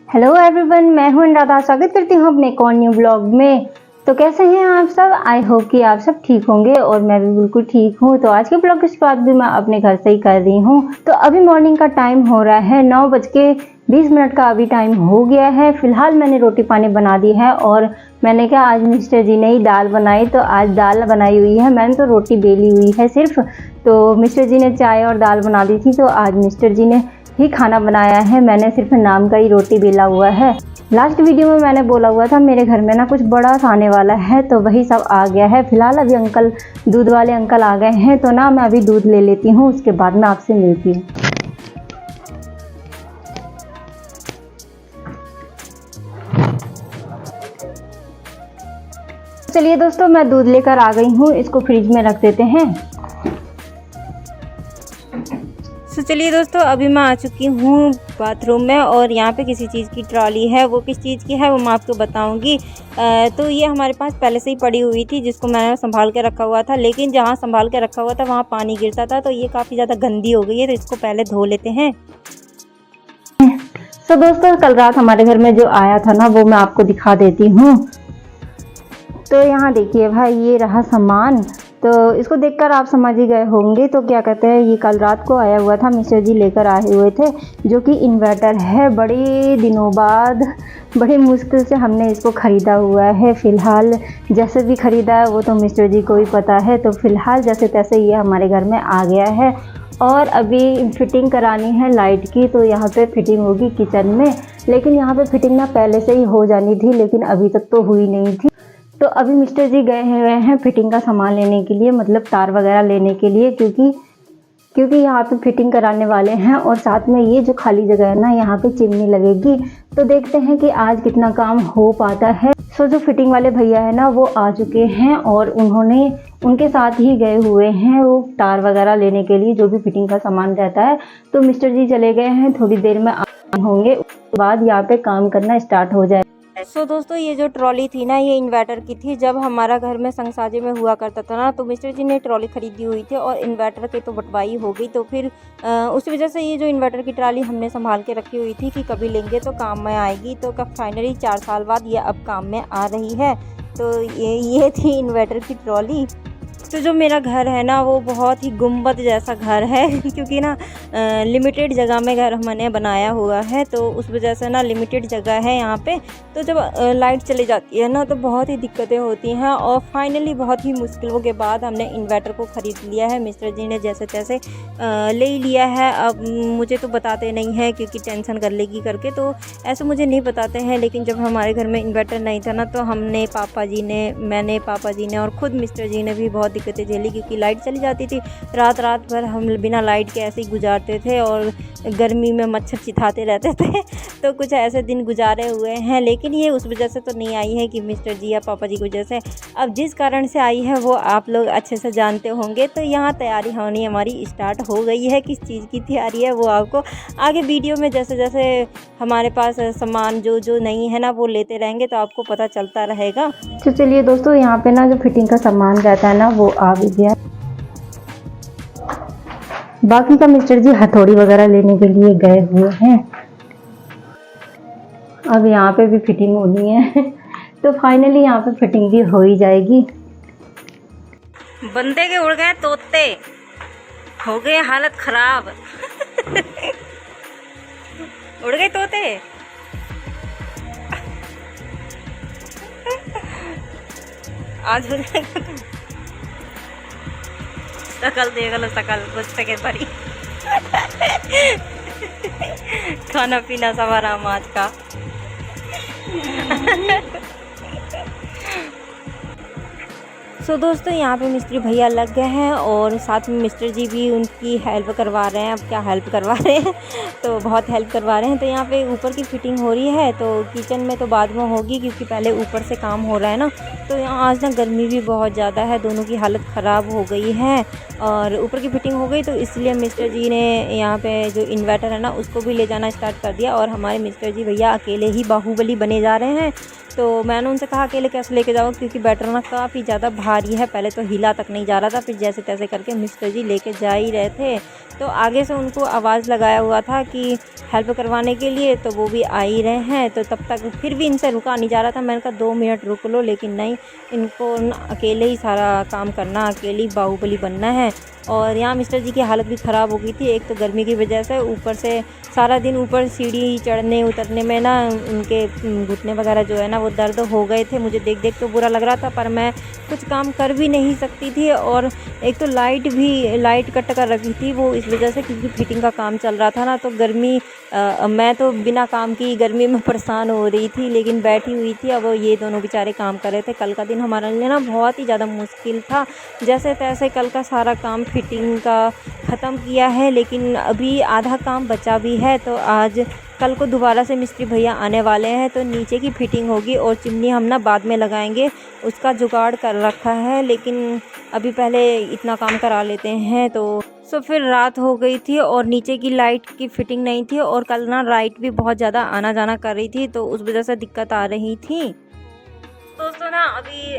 Hello everyone, मैं हूं अनुराधा। स्वागत करती हूं अपने एक और न्यू ब्लॉग में। तो कैसे हैं आप सब? आई होप कि आप सब ठीक होंगे और मैं भी बिल्कुल ठीक हूं। तो आज के ब्लॉग की शुरुआत भी मैं अपने घर से ही कर रही हूं। तो अभी मॉर्निंग का टाइम हो रहा है 9:20 का अभी टाइम हो गया है। फिलहाल मैंने रोटी पानी बना दी है और मैंने कहा आज मिस्टर जी ने ही दाल बनाई, तो आज दाल बनाई हुई है। मैंने तो रोटी बेली हुई है सिर्फ, तो मिस्टर जी ने चाय और दाल बना दी थी। तो आज मिस्टर जी ने ही खाना बनाया है, मैंने सिर्फ नाम का ही रोटी बेला हुआ है। लास्ट वीडियो में मैंने बोला हुआ था मेरे घर में ना कुछ बड़ा सा आने वाला है, तो वही सब आ गया है। फिलहाल अभी अंकल, दूध वाले अंकल आ गए हैं, तो ना मैं अभी दूध ले लेती हूँ, उसके बाद मैं आपसे मिलती हूँ। चलिए दोस्तों, मैं दूध लेकर आ गई हूँ, इसको फ्रिज में रख देते हैं। तो चलिए दोस्तों, अभी मैं आ चुकी हूँ बाथरूम में और यहाँ पे किसी चीज़ की ट्रॉली है। वो किस चीज़ की है वो मैं आपको बताऊँगी। तो ये हमारे पास पहले से ही पड़ी हुई थी, जिसको मैंने संभाल के रखा हुआ था, लेकिन जहाँ संभाल के रखा हुआ था वहाँ पानी गिरता था, तो ये काफ़ी ज़्यादा गंदी हो गई है, तो इसको पहले धो लेते हैं। तो दोस्तों, कल रात हमारे घर में जो आया था ना, वो मैं आपको दिखा देती हूँ। तो यहाँ देखिए भाई, ये रहा सामान। तो इसको देखकर आप समझ ही गए होंगे। तो क्या कहते हैं, ये कल रात को आया हुआ था, मिस्टर जी लेकर आए हुए थे, जो कि इन्वर्टर है। बड़े दिनों बाद बड़ी मुश्किल से हमने इसको ख़रीदा हुआ है। फ़िलहाल जैसे भी ख़रीदा है वो तो मिस्टर जी को ही पता है। तो फ़िलहाल जैसे तैसे ये हमारे घर में आ गया है और अभी फिटिंग करानी है लाइट की। तो यहाँ पे फिटिंग होगी किचन में, लेकिन यहाँ पे फिटिंग ना पहले से ही हो जानी थी, लेकिन अभी तक तो हुई नहीं थी। तो अभी मिस्टर जी गए हुए हैं फिटिंग का सामान लेने के लिए, मतलब तार वगैरह लेने के लिए, क्योंकि यहाँ पे फिटिंग कराने वाले हैं। और साथ में ये जो खाली जगह है ना, यहाँ पे चिमनी लगेगी। तो देखते हैं कि आज कितना काम हो पाता है। सो जो फिटिंग वाले भैया है ना, वो आ चुके हैं और उनके साथ ही गए हुए हैं वो तार वगैरह लेने के लिए, जो भी फिटिंग का सामान रहता है। तो मिस्टर जी चले गए हैं, थोड़ी देर में होंगे, उसके बाद यहाँ पे काम करना स्टार्ट हो जाए। सो दोस्तों, ये जो ट्रॉली थी ना, ये इन्वर्टर की थी। जब हमारा घर में संगसाजे में हुआ करता था ना, तो मिस्टर जी ने ट्रॉली खरीदी हुई थी और इन्वर्टर की तो बंटवाई हो गई। तो फिर उस वजह से ये जो इन्वर्टर की ट्रॉली हमने संभाल के रखी हुई थी कि कभी लेंगे तो काम में आएगी। तो कब फाइनली 4 साल बाद ये अब काम में आ रही है। तो ये थी इन्वर्टर की ट्रॉली। तो जो मेरा घर है ना, वो बहुत ही गुंबद जैसा घर है क्योंकि ना लिमिटेड जगह में घर मैंने बनाया हुआ है, तो उस वजह से ना लिमिटेड जगह है यहाँ पे। तो जब लाइट चली जाती है ना, तो बहुत ही दिक्कतें होती हैं और फाइनली बहुत ही मुश्किलों के बाद हमने इन्वर्टर को ख़रीद लिया है। मिस्टर जी ने जैसे तैसे ले ही लिया है। अब मुझे तो बताते नहीं हैं क्योंकि टेंशन कर लेगी करके, तो ऐसे मुझे नहीं बताते हैं। लेकिन जब हमारे घर में इन्वर्टर नहीं था ना, तो मैंने पापा जी ने और ख़ुद मिस्टर जी ने भी बहुत दिक्कतें झेली, क्योंकि लाइट चली जाती थी। रात भर हम बिना लाइट के ऐसे ही गुजारते थे और गर्मी में मच्छर चिढ़ाते रहते थे तो कुछ ऐसे दिन गुजारे हुए हैं। लेकिन ये उस वजह से तो नहीं आई है कि मिस्टर जी या पापा जी की वजह से। अब जिस कारण से आई है वो आप लोग अच्छे से जानते होंगे। तो यहाँ तैयारी होनी हमारी स्टार्ट हो गई है। किस चीज़ की तैयारी है वो आपको आगे वीडियो में जैसे जैसे हमारे पास सामान जो नहीं है ना, वो लेते रहेंगे तो आपको पता चलता रहेगा। तो चलिए दोस्तों, यहाँ पे ना जो फिटिंग का सामान रहता है ना, वो आ भी गया। बाकी का मिस्टर जी हथौड़ी वगैरह लेने के लिए गए हुए हैं। अब यहाँ पे भी फिटिंग होनी है तो फाइनली यहाँ पे फिटिंग भी हो ही जाएगी। बंदे के उड़ गए तोते, हो गए हालत खराब उड़ गए तोते आज शकल देख लो, शकल गुस्से के भरी खाना पीना सब आराम आज का सो दोस्तों, यहाँ पे मिस्त्री भैया लग गए हैं और साथ में मिस्टर जी भी उनकी हेल्प करवा रहे हैं। अब क्या हेल्प करवा रहे हैं तो बहुत हेल्प करवा रहे हैं। तो यहाँ पे ऊपर की फिटिंग हो रही है, तो किचन में तो बाद में होगी क्योंकि पहले ऊपर से काम हो रहा है ना। तो यहाँ आज ना गर्मी भी बहुत ज़्यादा है, दोनों की हालत ख़राब हो गई है और ऊपर की फिटिंग हो गई, तो इसलिए मिस्टर जी ने यहाँ पे जो इन्वर्टर है ना, उसको भी ले जाना स्टार्ट कर दिया। और हमारे मिस्टर जी भैया अकेले ही बाहुबली बने जा रहे हैं। तो मैंने उनसे कहा अकेले कैसे लेके जाओ, क्योंकि बैटर ना काफ़ी ज़्यादा भारी है। पहले तो हिला तक नहीं जा रहा था, फिर जैसे तैसे करके मिस्टर जी लेके जा ही रहे थे। तो आगे से उनको आवाज़ लगाया हुआ था कि हेल्प करवाने के लिए, तो वो भी आ ही रहे हैं। तो तब तक फिर भी इनसे रुका नहीं जा रहा था। मैंने कहा 2 मिनट रुक लो, लेकिन नहीं, इनको न अकेले ही सारा काम करना, अकेले ही बाहुबली बनना है। और यहाँ मिस्टर जी की हालत भी ख़राब हो गई थी, एक तो गर्मी की वजह से, ऊपर से सारा दिन ऊपर सीढ़ी चढ़ने उतरने में ना उनके घुटने वगैरह जो है ना वो दर्द हो गए थे। मुझे देख देख तो बुरा लग रहा था, पर मैं कुछ काम कर भी नहीं सकती थी। और एक तो लाइट कट कर रखी थी वो इस वजह से, क्योंकि फिटिंग का काम चल रहा था ना, तो गर्मी मैं तो बिना काम की गर्मी में परेशान हो रही थी, लेकिन बैठी हुई थी। अब ये दोनों बेचारे काम कर रहे थे। कल का दिन हमारे लिए ना बहुत ही ज़्यादा मुश्किल था। जैसे तैसे कल का सारा काम फिटिंग का ख़त्म किया है, लेकिन अभी आधा काम बचा भी है। तो आज कल को दोबारा से मिस्त्री भैया आने वाले हैं, तो नीचे की फिटिंग होगी और चिमनी हम ना बाद में लगाएंगे, उसका जुगाड़ कर रखा है। लेकिन अभी पहले इतना काम करा लेते हैं। तो फिर रात हो गई थी और नीचे की लाइट की फिटिंग नहीं थी, और कल ना लाइट भी बहुत ज़्यादा आना जाना कर रही थी, तो उस वजह से दिक्कत आ रही थी। दोस्तों ना अभी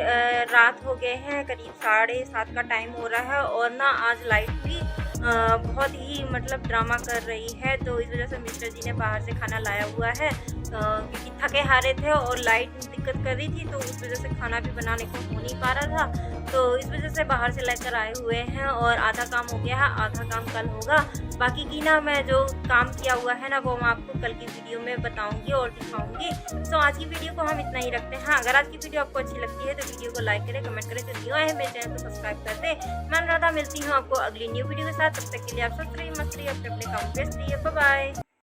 रात हो गए हैं, करीब 7:30 का टाइम हो रहा है, और ना आज लाइट भी बहुत ही मतलब ड्रामा कर रही है। तो इस वजह से मिस्टर जी ने बाहर से खाना लाया हुआ है, क्योंकि थके हारे थे और लाइट दिक्कत कर रही थी, तो उस वजह से खाना भी बनाने को हो नहीं पा रहा था। तो इस वजह से बाहर से लेकर आए हुए हैं, और आधा काम हो गया है, आधा काम कल होगा। बाकी की ना मैं जो काम किया हुआ है ना वो मैं आपको कल की वीडियो में बताऊंगी और दिखाऊंगी। तो आज की वीडियो को हम इतना ही रखते हैं। अगर आज की वीडियो आपको अच्छी लगती है तो वीडियो को लाइक करें, कमेंट करें, जो न्यू आए हैं मेरे चैनल को सब्सक्राइब कर दें। मैं अनुराधा मिलती हूँ आपको अगली न्यू वीडियो के साथ। तब तक के लिए आप सुस्त रहिए, मस्त रहिए, अपने काम व्यस्त रहिए। Bye bye.